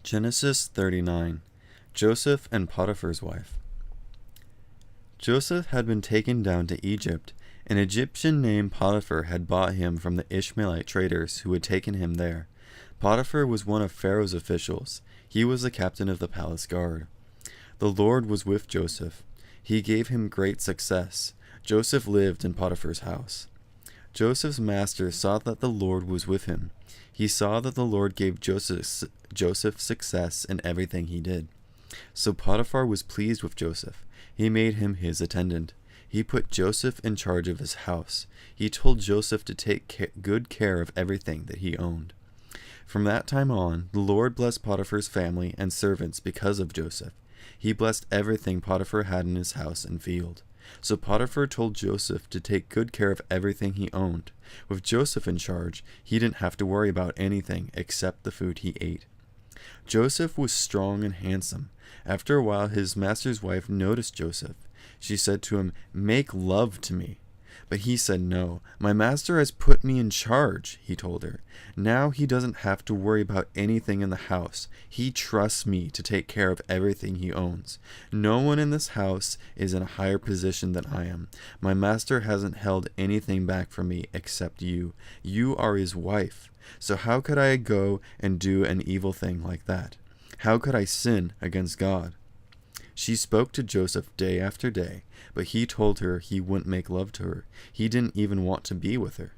Genesis 39. Joseph and Potiphar's wife. Joseph had been taken down to Egypt. An Egyptian named Potiphar had bought him from the Ishmaelite traders who had taken him there. Potiphar was one of Pharaoh's officials. He was the captain of the palace guard. The Lord was with Joseph. He gave him great success. Joseph lived in Potiphar's house. Joseph's master saw that the Lord was with him. He saw that the Lord gave Joseph success in everything he did. So Potiphar was pleased with Joseph. He made him his attendant. He put Joseph in charge of his house. He told Joseph to take good care of everything that he owned. From that time on, the Lord blessed Potiphar's family and servants because of Joseph. He blessed everything Potiphar had in his house and field. So Potiphar told Joseph to take good care of everything he owned. With Joseph in charge, he didn't have to worry about anything except the food he ate. Joseph was strong and handsome. After a while, his master's wife noticed Joseph. She said to him, "Make love to me." But he said no. "My master has put me in charge," he told her. "Now he doesn't have to worry about anything in the house. He trusts me to take care of everything he owns. No one in this house is in a higher position than I am. My master hasn't held anything back from me except you. You are his wife. So how could I go and do an evil thing like that? How could I sin against God?" She spoke to Joseph day after day, but he told her he wouldn't make love to her. He didn't even want to be with her.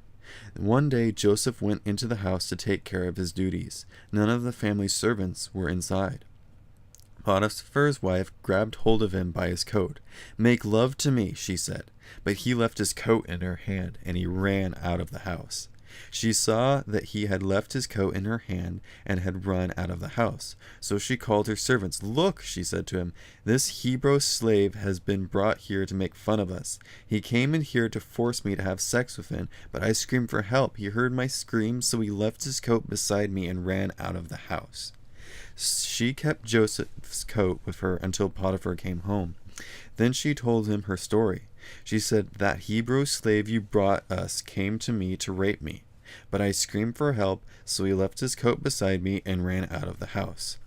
One day Joseph went into the house to take care of his duties. None of the family's servants were inside. Potiphar's wife grabbed hold of him by his coat. "Make love to me," she said. But he left his coat in her hand, and he ran out of the house. She saw that he had left his coat in her hand and had run out of the house. So she called her servants. "Look," she said to him, "this Hebrew slave has been brought here to make fun of us. He came in here to force me to have sex with him, but I screamed for help. He heard my screams, so he left his coat beside me and ran out of the house." She kept Joseph's coat with her until Potiphar came home. Then she told him her story. She said, "That Hebrew slave you brought us came to me to rape me. But I screamed for help, so he left his coat beside me and ran out of the house."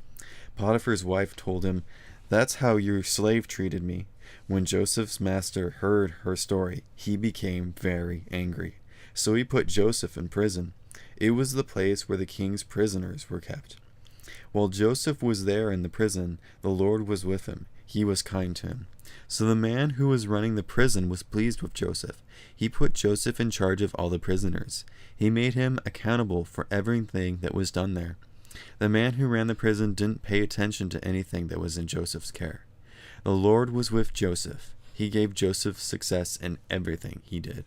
Potiphar's wife told him, "That's how your slave treated me." When Joseph's master heard her story, he became very angry. So he put Joseph in prison. It was the place where the king's prisoners were kept. While Joseph was there in the prison, the Lord was with him. He was kind to him. So the man who was running the prison was pleased with Joseph. He put Joseph in charge of all the prisoners. He made him accountable for everything that was done there. The man who ran the prison didn't pay attention to anything that was in Joseph's care. The Lord was with Joseph. He gave Joseph success in everything he did.